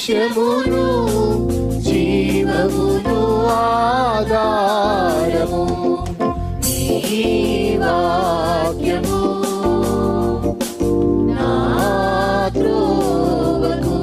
సత్యమును జీవమును ఆధారము నీ వాక్యము నా త్రోవకు.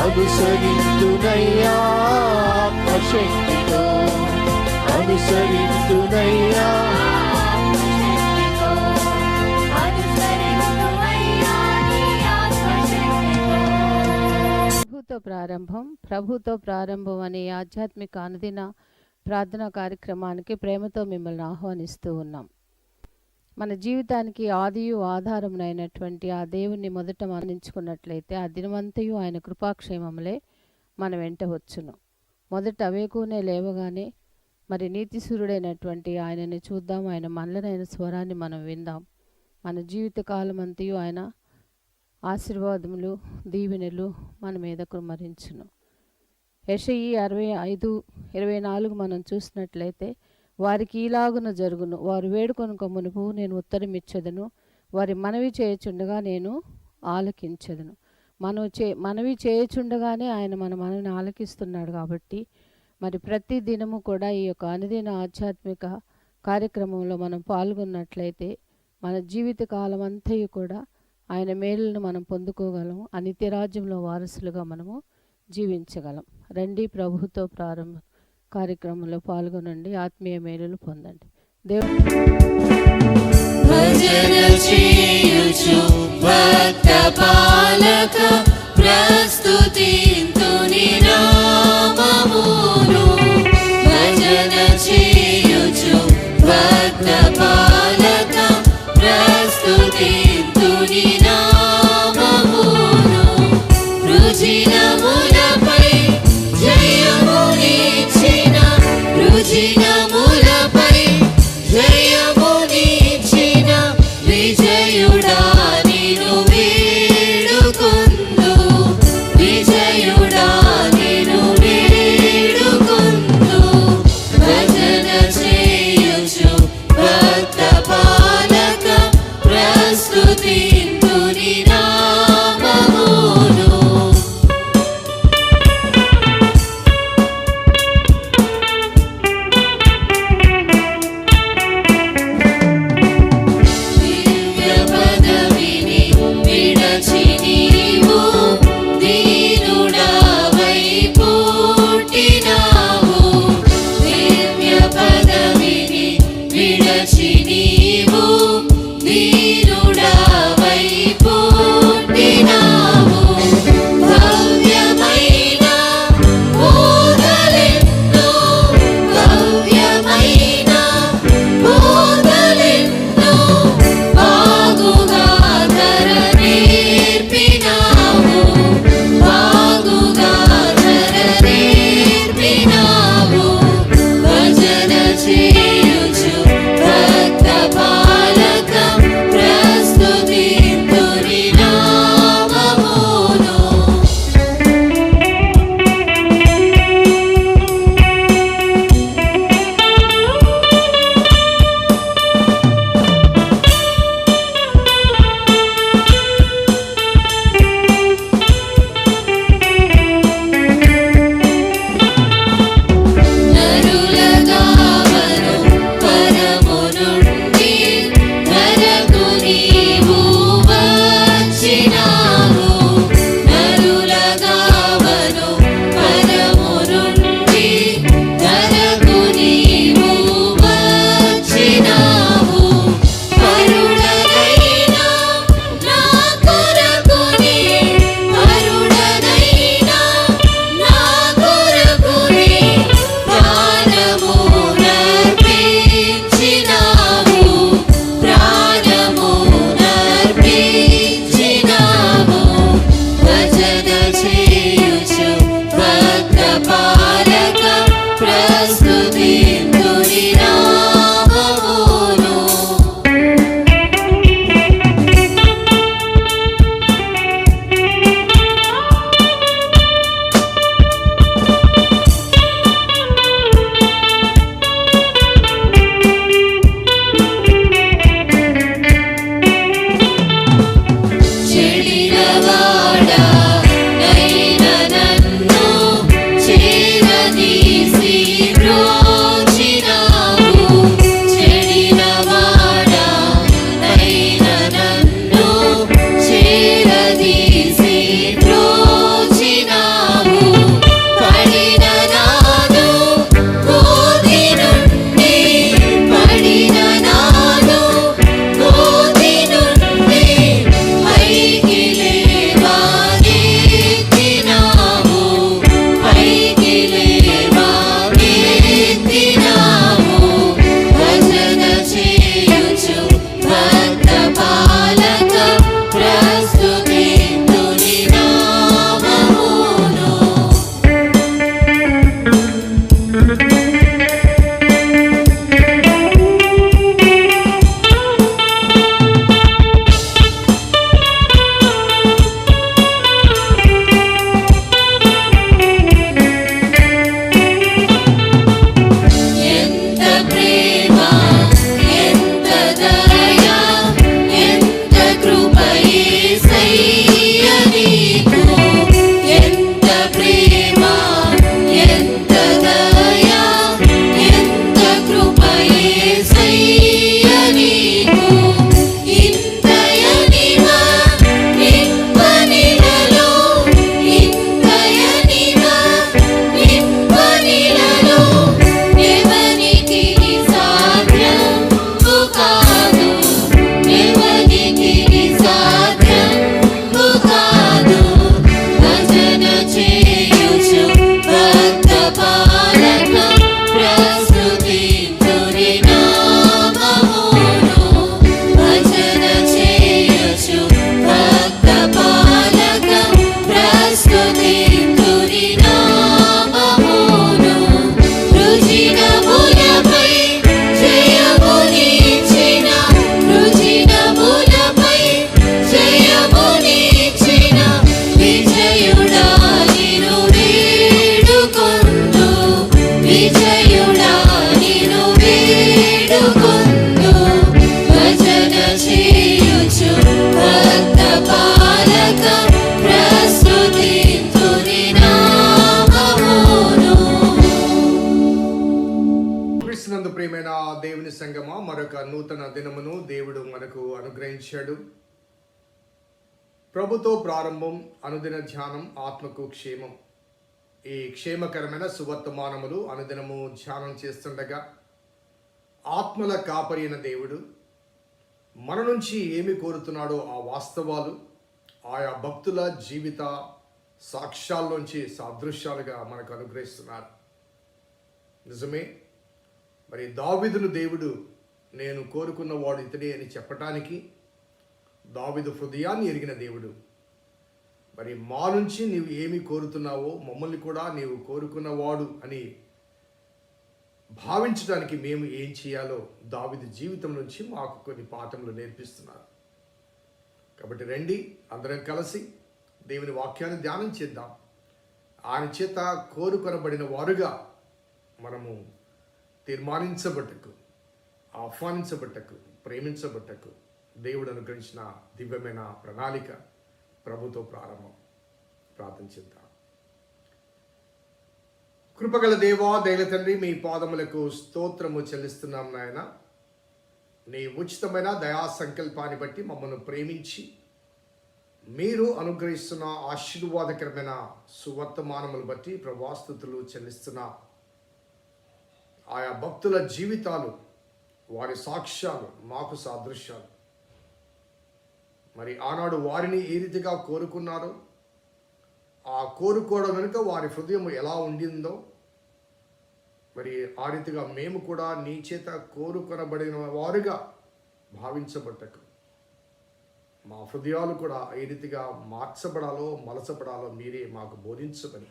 అనుసరింతునయ్యా ఆత్మశక్తితో, అనుసరింతునయ్యా ప్రభుతో ప్రారంభం అనే ఆధ్యాత్మిక అనుదిన ప్రార్థనా కార్యక్రమానికి ప్రేమతో మిమ్మల్ని ఆహ్వానిస్తూ ఉన్నాం. మన జీవితానికి ఆదియు ఆధారమునైనటువంటి ఆ దేవుణ్ణి మొదట మరణించుకున్నట్లయితే ఆ దినమంతయు ఆయన కృపాక్షేమములే మన వెంట వచ్చును. మొదట అవేకునే లేవగానే మరి నీతిసూరుడైనటువంటి ఆయనని చూద్దాం, ఆయన మనలనైన స్వరాన్ని మనం విందాం. మన జీవిత కాలం అంతయు ఆయన ఆశీర్వాదములు దీవెనలు మన మీద కుమ్మరించును. యెషయి 65:24 మనం చూసినట్లయితే వారికి ఈలాగున జరుగును, వారు వేడుకొనుక మునుపు నేను ఉత్తరం ఇచ్చేదను, వారి మనవి చేయుచుండగా నేను ఆలకించెదను. మనవి చేయుచుండగానే ఆయన మన మనవిని ఆలకిస్తున్నాడు. కాబట్టి మరి ప్రతి దినము కూడా ఈ యొక్క అనుదిన ఆధ్యాత్మిక కార్యక్రమంలో మనం పాల్గొన్నట్లయితే మన జీవిత కాలం అంతయు కూడా ఆయన మేలులను మనం పొందుకోగలము. ఆ నిత్యరాజ్యంలో వారసులుగా మనము జీవించగలం. రండి, ప్రభుతో ప్రారంభ కార్యక్రమంలో పాల్గొనండి, ఆత్మీయ మేలులు పొందండి. విడచి నీవు దీనుడవై ప్రియ సంగమా, మరొక నూతన దినమును దేవుడు మనకు అనుగ్రహించాడు. ప్రభుతో ప్రారంభం, అనుదిన ధ్యానం, ఆత్మకు క్షేమం. ఈ క్షేమకరమైన సువర్తమానములు అనుదినము ధ్యానం చేస్తుండగా ఆత్మల కాపరి అయిన దేవుడు మన నుంచి ఏమి కోరుతున్నాడో ఆ వాస్తవాలు ఆయా భక్తుల జీవిత సాక్ష్యాల్లోంచి సాదృశ్యాలుగా మనకు అనుగ్రహిస్తున్నారు. నిజమే, మరి దావీదును దేవుడు నేను కోరుకున్నవాడు ఇతడే అని చెప్పటానికి దావీదు హృదయాన్ని ఎరిగిన దేవుడు మరి మా నుంచి నీవు ఏమి కోరుతున్నావో మమ్మల్ని కూడా నీవు కోరుకున్నవాడు అని భావించడానికి మేము ఏం చేయాలో దావీదు జీవితం నుంచి మాకు కొన్ని పాఠములు నేర్పిస్తున్నారు. కాబట్టి రండి, అందరం కలిసి దేవుని వాక్యాన్ని ధ్యానం చేద్దాం. ఆయన చేత కోరుకొనబడిన వారుగా మనము తీర్మానించబట్టకు, ఆహ్వానించబట్టకు, ప్రేమించబట్టకు దేవుడు అనుగ్రహించిన దివ్యమైన ప్రణాళిక ప్రభుతో ప్రారంభం. ప్రార్థన చేద్దాం. కృపగల దేవా, దయల తండ్రి, మీ పాదములకు స్తోత్రము చెల్లిస్తున్నాం నాయన. నీ ఉచితమైన దయా సంకల్పాన్ని బట్టి మమ్మల్ని ప్రేమించి మీరు అనుగ్రహిస్తున్న ఆశీర్వాదకరమైన సువర్తమానములు బట్టి ప్రభాస్తుతులు చెల్లిస్తున్నా. ఆయా భక్తుల జీవితాలు, వారి సాక్ష్యాలు మాకు సాదృశ్యాలు. మరి ఆనాడు వారిని ఏ రీతిగా కోరుకున్నారో, ఆ కోరుకోవడం వెనుక వారి హృదయం ఎలా ఉండిందో, మరి ఆ రీతిగా మేము కూడా నీ చేత కోరుకొనబడిన వారుగా భావించబట్టకు మా హృదయాలు కూడా ఏ రీతిగా మార్చబడాలో, మలచబడాలో మీరే మాకు బోధించమని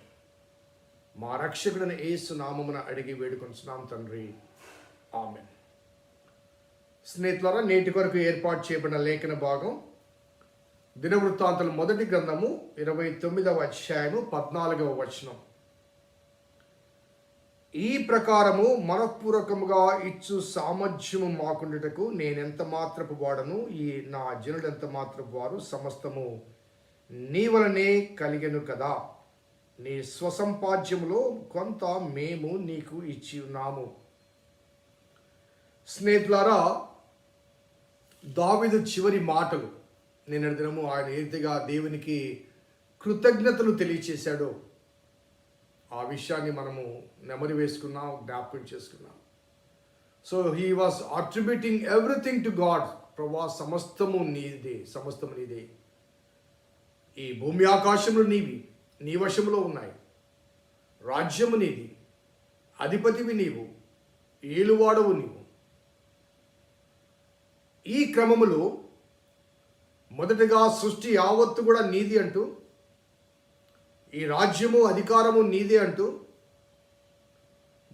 మా రక్షకుడైన యేసు నామమున అడిగి వేడుకొంచున్నాం తండ్రి, ఆమేన్. స్నేహితులారా, నేటి కొరకు ఏర్పాటు చేయబడిన లేఖన భాగం దినవృత్తాంతాల మొదటి గ్రంథము 29వ అధ్యాయము 14వ వచనం. ఈ ప్రకారము మనఃపూర్వకముగా ఇచ్చు సామర్థ్యము మాకుండుటకు నేనెంత మాత్రపు వాడను, ఈ నా జనులెంత మాత్రపు వారు, సమస్తము నీ వలనే కలిగెను కదా. నీ స్వసంపాద్యములో కొంత మేము నీకు ఇచ్చి ఉన్నాము. స్నేహితులారా, దావీదు చివరి మాటలు నిన్నటి దినము ఆయన ఏ రీతిగా దేవునికి కృతజ్ఞతలు తెలియచేశాడో ఆ విషయాన్ని మనము నెమరు వేసుకున్నాం, జ్ఞాపకం చేసుకున్నాం. So he was attributing everything to God. ప్రభా, సమస్తము నీదే, సమస్తము నీదే. ఈ భూమి ఆకాశములు నీవి, నీ వశములో ఉన్నాయి. రాజ్యము నీది, అధిపతివి నీవు, ఏలువాడవు నీవు. ఈ క్రమములో మొదటగా సృష్టి యావత్తు కూడా నీది అంటూ, ఈ రాజ్యము అధికారము నీదే అంటూ,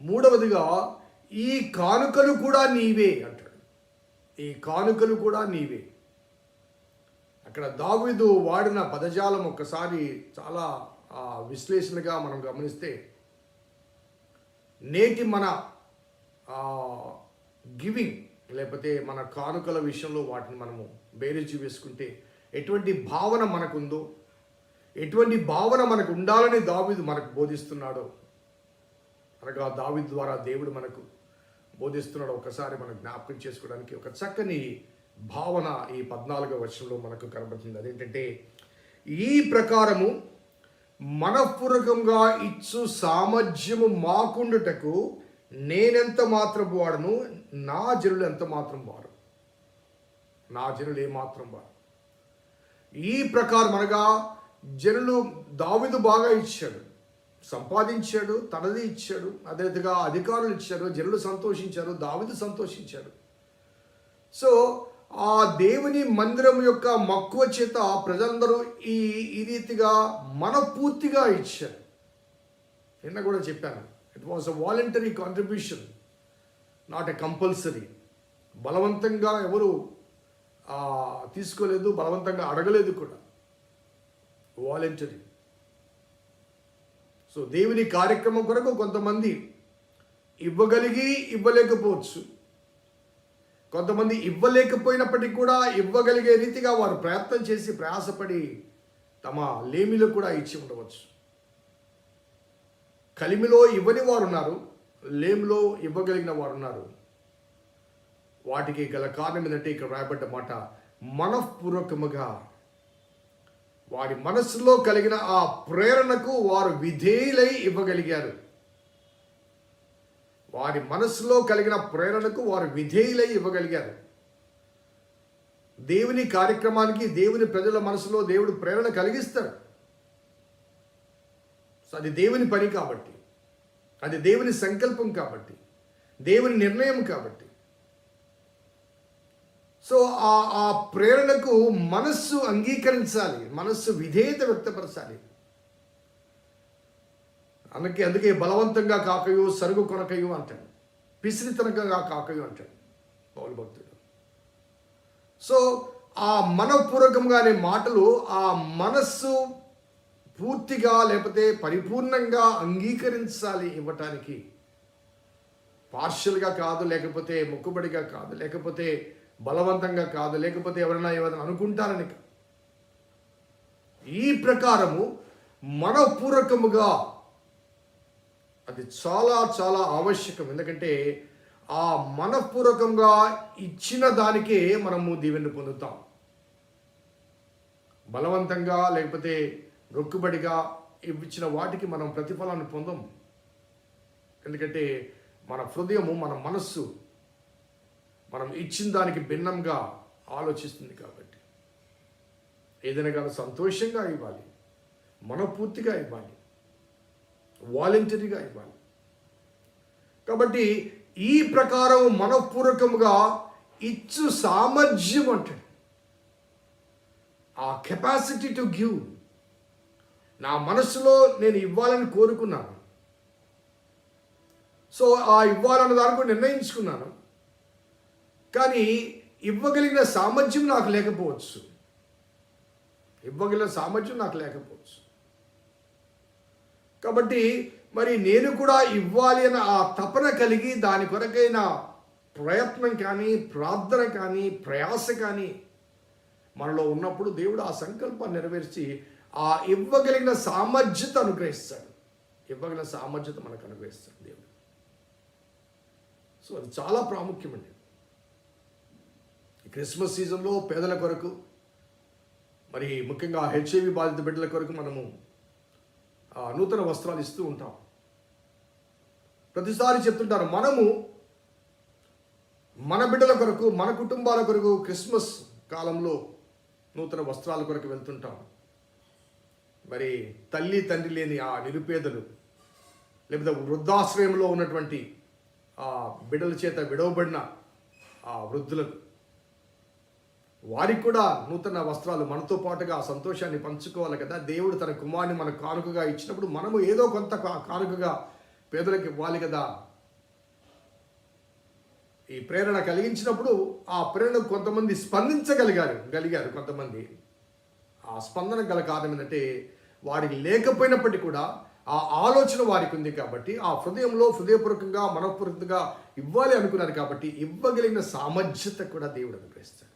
మూడవదిగా ఈ కానుకలు కూడా నీవే అంటాడు. ఈ కానుకలు కూడా నీవే. అక్కడ దావీదు వాడిన పదజాలం ఒక్కసారి చాలా విశ్లేషణగా మనం గమనిస్తే, నేటి మన గివింగ్ లేకపోతే మన కానుకల విషయంలో వాటిని మనము బేరీజు వేసుకుంటే ఎటువంటి భావన మనకుందో, ఎటువంటి భావన మనకు ఉండాలని దావీదు మనకు బోధిస్తున్నాడో, అనగా దావీదు ద్వారా దేవుడు మనకు బోధిస్తున్నాడో ఒకసారి మనం జ్ఞాపకం చేసుకోవడానికి ఒక చక్కని భావన ఈ 14వ వచనంలో మనకు కనబడుతుంది. అదేంటంటే, ఈ ప్రకారము మనఃపూర్వకంగా ఇచ్చు సామర్థ్యము మాకుండుటకు నేనెంత మాత్రం వాడను, నా జనులు ఎంత మాత్రం వారు, నా జనులు ఏమాత్రం వారు. ఈ ప్రకారం అనగా జనులు దావీదు బాగా ఇచ్చాడు, సంపాదించాడు, తనది ఇచ్చాడు, అదేవిధంగా అధికారులు ఇచ్చారు, జనులు సంతోషించారు, దావీదు సంతోషించాడు. సో ఆ దేవుని మందిరం యొక్క మక్కువ చేత ప్రజలందరూ ఈ రీతిగా మనపూర్తిగా ఇచ్చారు. నిన్న కూడా చెప్పాను, it was a voluntary contribution, not a compulsory. బలవంతంగా ఎవరు తీసుకోలేదు, బలవంతంగా అడగలేదు కూడా, వాలంటరీ. సో దేవుని కార్యక్రమం కొరకు కొంతమంది ఇవ్వగలిగి ఇవ్వలేకపోవచ్చు, కొంతమంది ఇవ్వలేకపోయినప్పటికీ కూడా ఇవ్వగలిగే రీతిగా వారు ప్రయత్నం చేసి ప్రయాసపడి తమ లేమిలో కూడా ఇచ్చి ఉండవచ్చు. కలిమిలో ఇవ్వని వారు ఉన్నారు, లేమిలో ఇవ్వగలిగిన వారు ఉన్నారు. వాటికి గల కారణం ఏంటంటే ఇక్కడ రాయబడ్డ మాట, మనఃపూర్వకముగా వారి మనస్సులో కలిగిన ఆ ప్రేరణకు వారు విధేయులై ఇవ్వగలిగారు. వారి మనస్సులో కలిగిన ప్రేరణకు వారు విధేయులై ఇవ్వగలిగారు. దేవుని కార్యక్రమానికి, దేవుని ప్రజల మనసులో దేవుడు ప్రేరణ కలిగిస్తాడు. సో అది దేవుని పని కాబట్టి, అది దేవుని సంకల్పం కాబట్టి, దేవుని నిర్ణయం కాబట్టి, సో ఆ ప్రేరణకు మనస్సు అంగీకరించాలి, మనస్సు విధేయత వ్యక్తపరచాలి. అందుకే బలవంతంగా కాకయు సరుగు కొనకయు అంటాడు, పిసిరితనంగా కాకయు అంటాడు పౌలు భక్తుడు. సో ఆ మనఃపూర్వకంగా అనే మాటలు ఆ మనస్సు పూర్తిగా లేకపోతే పరిపూర్ణంగా అంగీకరించాలి ఇవ్వటానికి. పార్షియల్గా కాదు, లేకపోతే మొక్కుబడిగా కాదు, లేకపోతే బలవంతంగా కాదు, లేకపోతే ఎవరైనా అనుకుంటారని. ఈ ప్రకారము మనఃపూర్వకముగా అది చాలా చాలా ఆవశ్యకం. ఎందుకంటే ఆ మనఃపూర్వకంగా ఇచ్చిన దానికే మనము దీవెనలు పొందుతాం. బలవంతంగా లేకపోతే రొక్కుబడిగా ఇచ్చిన వాటికి మనం ప్రతిఫలాన్ని పొందం. ఎందుకంటే మన హృదయము, మన మనస్సు మనం ఇచ్చిన దానికి భిన్నంగా ఆలోచిస్తుంది కాబట్టి. ఏదైనా కానీ సంతోషంగా ఇవ్వాలి, మనపూర్తిగా ఇవ్వాలి, వాలంటరీగా ఇవ్వాలి. కాబట్టి ఈ ప్రకారం మనఃపూర్వకముగా ఇచ్చు సామర్థ్యం అంటాడు. ఆ కెపాసిటీ టు గివ్. నా మనసులో నేను ఇవ్వాలని కోరుకున్నాను, సో ఆ ఇవ్వాలన్న దానికి కూడా నిర్ణయించుకున్నాను. కానీ ఇవ్వగలిగిన సామర్థ్యం నాకు లేకపోవచ్చు. కాబట్టి మరి నేను కూడా ఇవ్వాలి అన్న ఆ తపన కలిగి దాని కొరకైన ప్రయత్నం కానీ, ప్రార్థన కానీ, ప్రయాస కానీ మనలో ఉన్నప్పుడు దేవుడు ఆ సంకల్పాన్ని నెరవేర్చి ఆ ఇవ్వగలిగిన సామర్థ్యత అనుగ్రహిస్తాడు. ఇవ్వగలిగిన సామర్థ్యత మనకు అనుగ్రహిస్తాడు దేవుడు. సో అది చాలా ప్రాముఖ్యమండి. ఈ క్రిస్మస్ సీజన్లో పేదల కొరకు, మరి ముఖ్యంగా HIV బాధిత బిడ్డల కొరకు మనము నూతన వస్త్రాలు ఇస్తూ ఉంటాం. ప్రతిసారి చెప్తుంటారు, మనము మన బిడ్డల కొరకు, మన కుటుంబాల కొరకు క్రిస్మస్ కాలంలో నూతన వస్త్రాల కొరకు వెళ్తుంటాం. మరి తల్లి తండ్రి లేని ఆ నిరుపేదలు, లేకపోతే వృద్ధాశ్రయంలో ఉన్నటువంటి ఆ బిడ్డల చేత విడవబడిన ఆ వృద్ధులకు, వారికి కూడా నూతన వస్త్రాలు మనతో పాటుగా ఆ సంతోషాన్ని పంచుకోవాలి కదా. దేవుడు తన కుమారుని మనకు కానుకగా ఇచ్చినప్పుడు మనము ఏదో కొంత కానుకగా పేదలకు ఇవ్వాలి కదా. ఈ ప్రేరణ కలిగించినప్పుడు ఆ ప్రేరణ కొంతమంది స్పందించగలిగారు కొంతమంది. ఆ స్పందన గల కారణం ఏంటంటే వారికి లేకపోయినప్పటికీ కూడా ఆ ఆలోచన వారికి ఉంది కాబట్టి, ఆ హృదయపూర్వకంగా మనఃపూర్వకంగా ఇవ్వాలి అనుకున్నారు కాబట్టి ఇవ్వగలిగిన సామర్థ్యత కూడా దేవుడు అనుగ్రహిస్తాడు.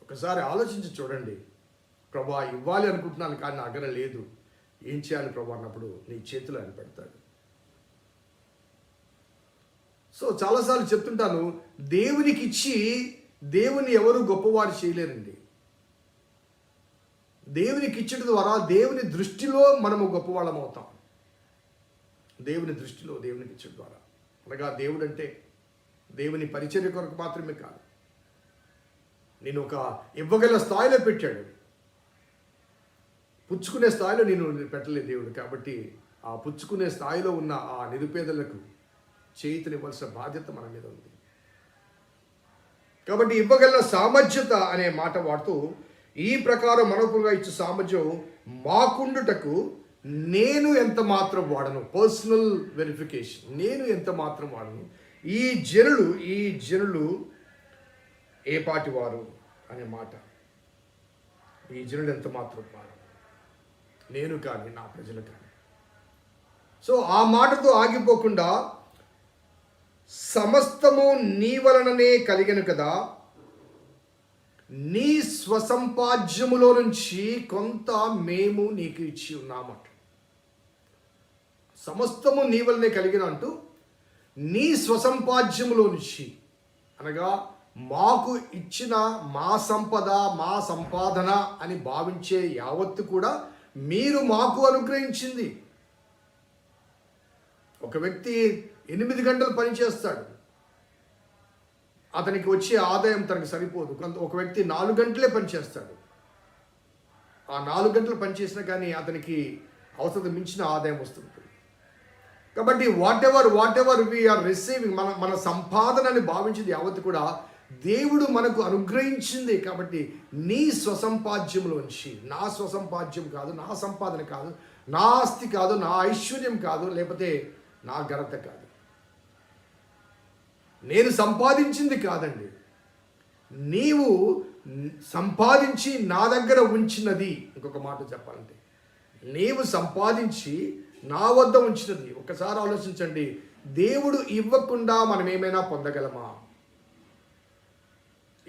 ఒకసారి ఆలోచించి చూడండి, ప్రభా ఇవ్వాలి అనుకుంటున్నాను కానీ నా దగ్గర లేదు, ఏం చేయాలి ప్రభా అన్నప్పుడు నీ చేతిలో ఆయన పెడతాడు. సో చాలాసార్లు చెప్తుంటాను, దేవునికి ఇచ్చి దేవుని ఎవరు గొప్పవారు చేయలేరండి. దేవునికి ఇచ్చడం ద్వారా దేవుని దృష్టిలో మనము గొప్పవాళ్ళం అవుతాం. దేవుని దృష్టిలో దేవునికి ఇచ్చడం ద్వారా, అనగా దేవుడు అంటే దేవుని పరిచర్య కొరకు మాత్రమే కాదు, నేను ఒక ఇవ్వగల స్థాయిలో పెట్టాడు, పుచ్చుకునే స్థాయిలో నేను పెట్టలేదు దేవుడు. కాబట్టి ఆ పుచ్చుకునే స్థాయిలో ఉన్న ఆ నిరుపేదలకు చేయుతనివ్వాల్సిన బాధ్యత మన మీద ఉంది. కాబట్టి ఇవ్వగల సామర్థ్యత అనే మాట వాడుతూ, ఈ ప్రకారం మనపుగా ఇచ్చే సామర్థ్యం మాకుండుటకు నేను ఎంత మాత్రం వాడను, పర్సనల్ వెరిఫికేషన్, నేను ఎంత మాత్రం వాడను, ఈ జనులు ఏ పాటి వారు అనే మాట, ఈ జనులు ఎంత మాత్రం వారు, నేను కానీ నా ప్రజలు కానీ. సో ఆ మాటతో ఆగిపోకుండా సమస్తము నీ వలననే కలిగను కదా, నీ స్వసంపాద్యములో నుంచి కొంత మేము నీకు ఇచ్చి ఉన్నామట. సమస్తము నీ వలనే కలిగిన అంటూ నీ స్వసంపాద్యములో నుంచి, అనగా మాకు ఇచ్చిన మా సంపద, మా సంపాదన అని భావించే యావత్తు కూడా మీరు మాకు అనుగ్రహించింది. ఒక వ్యక్తి 8 గంటలు పనిచేస్తాడు, అతనికి వచ్చే ఆదాయం తనకు సరిపోదు. ఒక వ్యక్తి 4 గంటలే పనిచేస్తాడు, ఆ 4 గంటలు పనిచేసినా కానీ అతనికి అవసరం మించిన ఆదాయం వస్తుంది. కాబట్టి వాట్ ఎవర్ వీఆర్ రిసీవింగ్, మన సంపాదనని భావించింది యావత్తు కూడా దేవుడు మనకు అనుగ్రహించింది. కాబట్టి నీ స్వసంపాద్యంలోంచి, నా స్వసంపాద్యం కాదు, నా సంపాదన కాదు, నా ఆస్తి కాదు, నా ఐశ్వర్యం కాదు, లేకపోతే నా ఘనత కాదు, నేను సంపాదించింది కాదండి, నీవు సంపాదించి నా దగ్గర ఉంచినది. ఇంకొక మాట చెప్పాలంటే, నీవు సంపాదించి నా వద్ద ఉంచినది. ఒకసారి ఆలోచించండి, దేవుడు ఇవ్వకుండా మనం ఏమైనా పొందగలమా?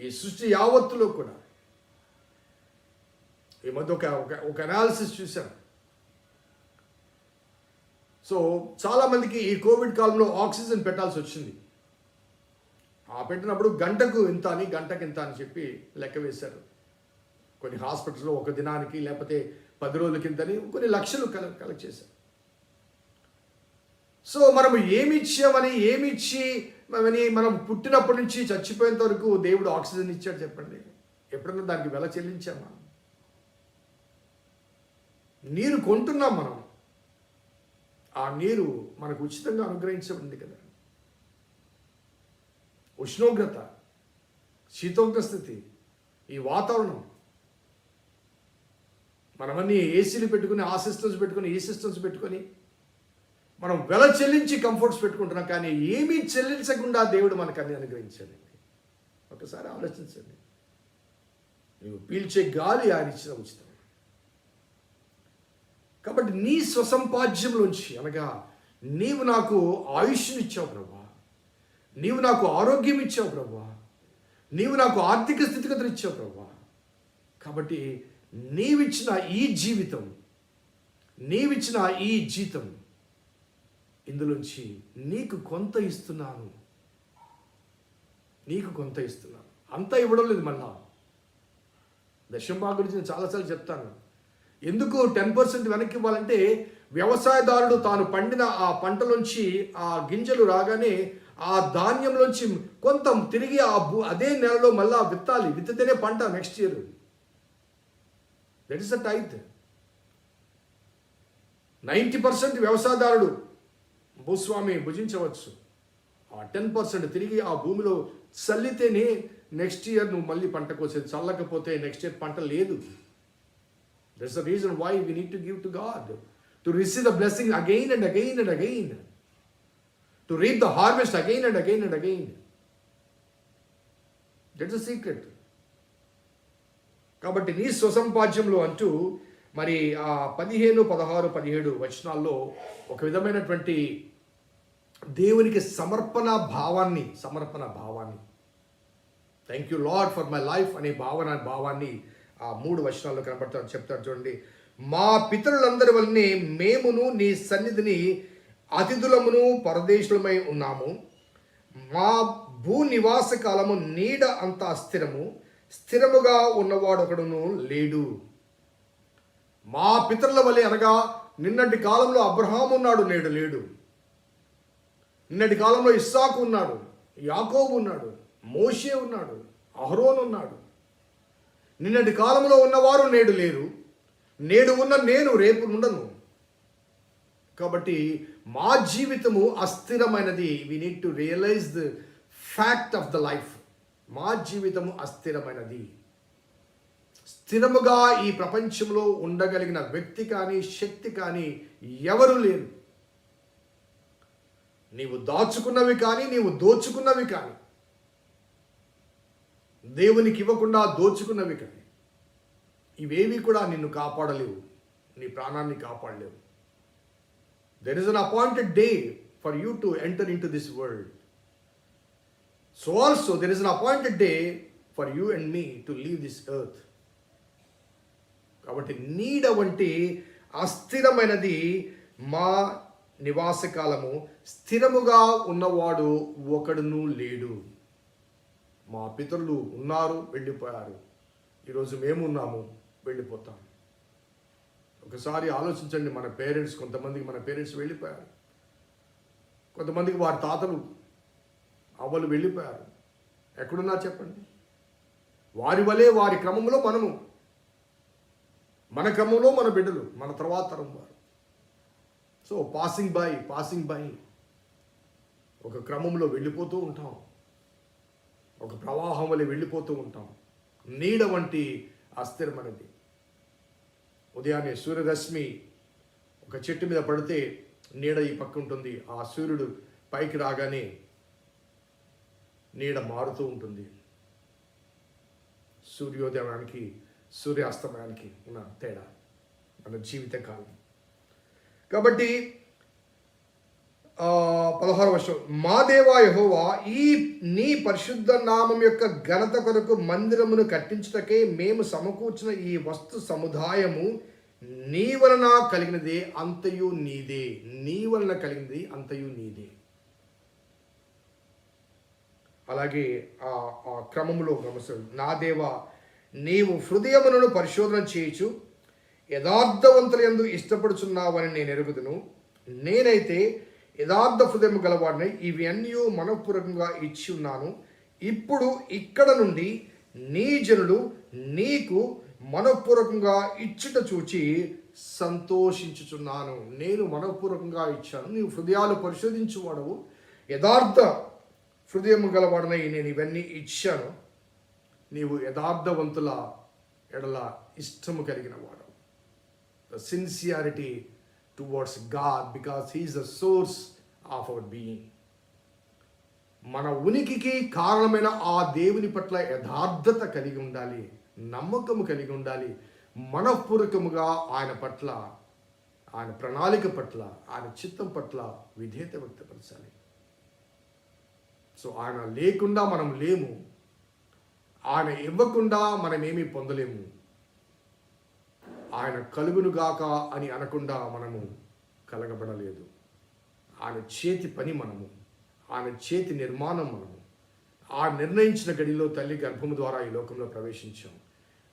ఈ సృష్టి యావత్తులో కూడా. ఈ మధ్య ఒక అనాలిసిస్ చూశాను. సో చాలామందికి ఈ కోవిడ్ కాలంలో ఆక్సిజన్ పెట్టాల్సి వచ్చింది. ఆ పెట్టినప్పుడు గంటకు ఇంత అని, గంటకు ఇంత అని చెప్పి లెక్క వేశారు. కొన్ని హాస్పిటల్స్లో ఒక దినానికి లేకపోతే 10 రోజుల కిందని కొన్ని లక్షలు కలెక్ట్ చేశారు. సో మనము ఏమిచ్చి మనం పుట్టినప్పటి నుంచి చచ్చిపోయేంత వరకు దేవుడు ఆక్సిజన్ ఇచ్చాడు చెప్పండి. ఎప్పుడన్నా దానికి వెల చెల్లించామా? నీరు కొంటున్నాం మనం, ఆ నీరు మనకు ఉచితంగా అనుగ్రహించబడింది కదా. ఉష్ణోగ్రత, శీతోగ్ర స్థితి, ఈ వాతావరణం, మనమన్నీ ఏసీలు పెట్టుకుని, ఆ సిస్టమ్స్ పెట్టుకుని, ఈ సిస్టమ్స్ పెట్టుకొని మనం వెల చెల్లించి కంఫర్ట్స్ పెట్టుకుంటున్నాం. కానీ ఏమీ చెల్లించకుండా దేవుడు మనకు అన్ని అనుగ్రహించాడండి. ఒకసారి ఆలోచించండి. నువ్వు పీల్చే గాలి ఆయన ఇచ్చిన ఉచితం. కాబట్టి నీ స్వసంపాద్యంలోంచి, అనగా నీవు నాకు ఆయుష్నిచ్చావు ప్రభువా, నీవు నాకు ఆరోగ్యం ఇచ్చావు ప్రభువా, నీవు నాకు ఆర్థిక స్థితిగతులు ఇచ్చావు ప్రభువా. కాబట్టి నీవిచ్చిన ఈ జీతం ఇందులోంచి నీకు కొంత ఇస్తున్నాను. అంతా ఇవ్వడం లేదు. మళ్ళా దశంభాగం గురించి నేను చాలాసార్లు చెప్తాను. ఎందుకు 10% వెనక్కి ఇవ్వాలంటే, వ్యవసాయదారుడు తాను పండిన ఆ పంటలోంచి ఆ గింజలు రాగానే ఆ ధాన్యంలోంచి కొంత తిరిగి అదే నెలలో మళ్ళా విత్తాలి. విత్తితేనే పంట next year. That is the tithe. 90% వ్యవసాయదారుడు భూస్వామి భుజించవచ్చు. ఆ 10% తిరిగి ఆ భూమిలో చల్లితేనే నెక్స్ట్ ఇయర్ నువ్వు మళ్ళీ పంట కోసేది. చల్లకపోతే నెక్స్ట్ ఇయర్ పంట లేదు. That's the reason why we need to give to God, to receive the blessing again and again and again, to reap the harvest again and again and again. That's the secret. కాబట్టి నీ స్వసంపాద్యంలో అంటూ మరి ఆ 15, 16, 17 వచనాల్లో ఒక విధమైనటువంటి దేవునికి సమర్పణ భావాన్ని, thank you lord for my life అనే భావాన్ని ఆ 3 వచనాల్లో కనబడతాను. చెప్తారు చూడండి. మా పితరులందరి వల్లనే మేమును నీ సన్నిధిని అతిథులమును పరదేశులమై ఉన్నాము. మా భూ నివాస కాలము నీడ అంత స్థిరముగా ఉన్నవాడు ఒకడును లేడు. మా పితరుల వలె, అనగా నిన్నటి కాలంలో అబ్రహాము ఉన్నాడు, నేడు లేడు. నిన్నటి కాలంలో ఇస్సాకు ఉన్నాడు, యాకోబు ఉన్నాడు, మోషే ఉన్నాడు, అహరోను ఉన్నాడు. నిన్నటి కాలంలో ఉన్నవారు నేడు లేరు. నేడు ఉన్న నేను రేపు ఉండను. కాబట్టి మా జీవితము అస్థిరమైనది. We need to realize the fact of the life. మా జీవితము అస్థిరమైనది. స్థిరముగా ఈ ప్రపంచంలో ఉండగలిగిన వ్యక్తి కానీ శక్తి కానీ ఎవరు లేరు. నీవు దాచుకున్నవి కానీ, నీవు దోచుకున్నవి కానీ, దేవునికి ఇవ్వకుండా దోచుకున్నవి కానీ, ఇవేవి కూడా నిన్ను కాపాడలేవు, నీ ప్రాణాన్ని కాపాడలేవు. There is an appointed day for you to enter into this world. So also there is an appointed day for you and me to leave this earth. కాబట్టి నీడ వంటి అస్థిరమైనది మా నివాస కాలము స్థిరముగా ఉన్నవాడు ఒకడును లేడు. మా పితరులు ఉన్నారు, వెళ్ళిపోయారు. ఈరోజు మేము ఉన్నాము, వెళ్ళిపోతాం. ఒకసారి ఆలోచించండి. మన పేరెంట్స్, కొంతమందికి మన పేరెంట్స్ వెళ్ళిపోయారు, కొంతమందికి వారి తాతలు అవ్వలు వెళ్ళిపోయారు. ఎక్కడున్నా చెప్పండి. వారి వలె వారి క్రమంలో మనము, మన క్రమంలో మన బిడ్డలు, మన తర్వాత తరం వారు. సో పాసింగ్ బై ఒక క్రమంలో వెళ్ళిపోతూ ఉంటాం, ఒక ప్రవాహం వలె వెళ్ళిపోతూ ఉంటాం. నీడ వంటి అస్థిరమైనది. ఉదయాన్నే సూర్యరశ్మి ఒక చెట్టు మీద పడితే నీడ ఈ పక్క ఉంటుంది. ఆ సూర్యుడు పైకి రాగానే నీడ మారుతూ ఉంటుంది. సూర్యోదయానికి సూర్యాస్తమయానికి ఉన్న తేడా మన జీవితకాలం. కాబట్టి 16వ వచనం, మా దేవా యెహోవా, ఈ నీ పరిశుద్ధ నామం యొక్క ఘనత కొరకు మందిరమును కట్టించుటకే మేము సమకూర్చిన ఈ వస్తు సముదాయము నీ వలన కలిగినదే, అంతయు నీదే. నీ వలన కలిగినది అంతయు నీదే. అలాగే ఆ క్రమంలో గమనించండి. నా దేవా, నీవు హృదయములను పరిశోధన చేయుచు యథార్థవంతుల యందు ఇష్టపడుచున్నావని నేను ఎరుగుదును. నేనైతే యథార్థ హృదయం గలవాడిని, ఇవి అన్నీ మనఃపూర్వకంగా ఇచ్చి ఉన్నాను. ఇప్పుడు ఇక్కడ నుండి నీ జనులు నీకు మనఃపూర్వకంగా ఇచ్చుట చూచి సంతోషించుచున్నాను. నేను మనఃపూర్వకంగా ఇచ్చాను, నీవు హృదయాలు పరిశోధించువాడవు, యథార్థ హృదయం గలవాడనై నేను ఇవన్నీ ఇచ్చాను. నీవు యథార్థవంతుల ఎడల ఇష్టము కలిగిన వాడు. The sincerity towards God, because He is the source of our being. మన ఉనికికి కారణమైన ఆ దేవుని పట్ల యథార్థత కలిగి ఉండాలి, నమ్మకము కలిగి ఉండాలి. మనఃపూర్వకముగా ఆయన పట్ల, ఆయన ప్రణాళిక పట్ల, ఆయన చిత్తం పట్ల విధేయత వ్యక్తపరచాలి. సో ఆయన లేకుండా మనం లేము, ఆయన ఇవ్వకుండా మనమేమీ పొందలేము. ఆయన కలుగునుగాక అని అనకుండా మనము కలగబడలేదు. ఆయన చేతి పని మనము, ఆయన చేతి నిర్మాణం మనము. ఆయన నిర్ణయించిన గడిలో తల్లి గర్భము ద్వారా ఈ లోకంలో ప్రవేశించాం.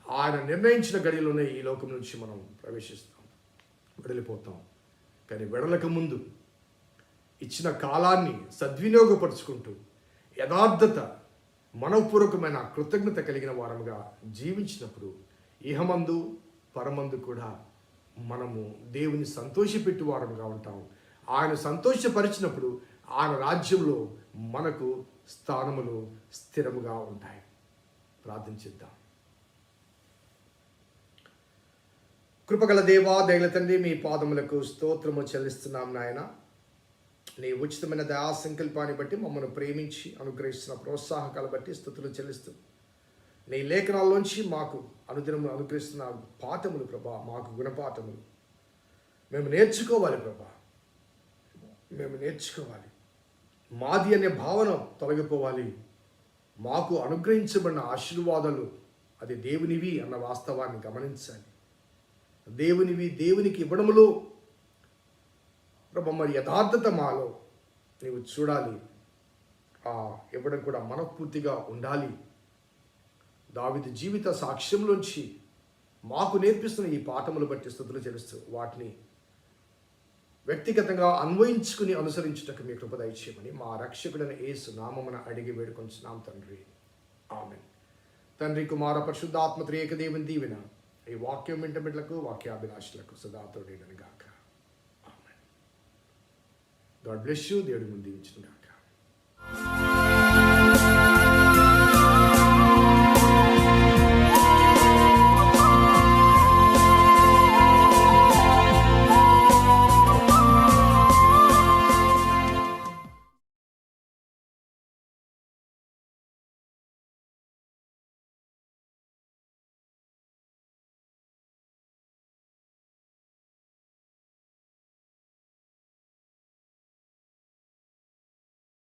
ఆయన నిర్ణయించిన గడిలోనే ఈ లోకం నుంచి మనం ప్రవేశిస్తాం, వెడలిపోతాం. కానీ వెడలక ముందు ఇచ్చిన కాలాన్ని సద్వినియోగపరుచుకుంటూ యథార్థత, మనఃపూర్వకమైన కృతజ్ఞత కలిగిన వారముగా జీవించినప్పుడు ఇహమందు పరమందు కూడా మనము దేవుని సంతోషపెట్టు వారముగా ఉంటాం. ఆయన సంతోషపరిచినప్పుడు ఆయన రాజ్యంలో మనకు స్థానములు స్థిరముగా ఉంటాయి. ప్రార్థించిద్దాం. కృపగల దేవా, దయగల తండ్రి, మీ పాదములకు స్తోత్రము చెల్లిస్తున్నాం నాయన. నీ ఉచితమైన దయా సంకల్పాన్ని బట్టి మమ్మల్ని ప్రేమించి అనుగ్రహిస్తున్న ప్రోత్సాహకాలు బట్టి స్తుతులు చెల్లిస్తూ, నీ లేఖనాల్లోంచి మాకు అనుదినము అనుగ్రహిస్తున్న పాఠములు ప్రభా, మాకు గుణపాఠములు మేము నేర్చుకోవాలి ప్రభా, మేము నేర్చుకోవాలి. మాది అనే భావన తొలగిపోవాలి. మాకు అనుగ్రహించబడిన ఆశీర్వాదాలు అది దేవునివి అన్న వాస్తవాన్ని గమనించాలి. దేవునివి, దేవునికి ఇవ్వడములో ప్రభా మరి యథార్థత మాలో నీవు చూడాలి. ఆ ఇవ్వడం కూడా మనఃపూర్తిగా ఉండాలి. దావీదు జీవిత సాక్ష్యంలోంచి మాకు నేర్పిస్తున్న ఈ పాఠములు బట్టి స్తుతులు చెల్లిస్తూ వాటిని వ్యక్తిగతంగా అన్వయించుకుని అనుసరించుటకు మీ కృప దయచేయమని మా రక్షకుడైన యేసు నామమున అడిగి వేడుకొంచున్నాం తండ్రి. ఆమేన్. తండ్రి, కుమార, పరిశుద్ధాత్మ త్రియేక దేవుని దీవెన ఈ వాక్యం వింట బిడ్డలకు, వాక్యాభిలాషులకు సదా తోడేయును గాక. ఆమేన్. God bless you. దేవుడి ముందు దీవించును గాక.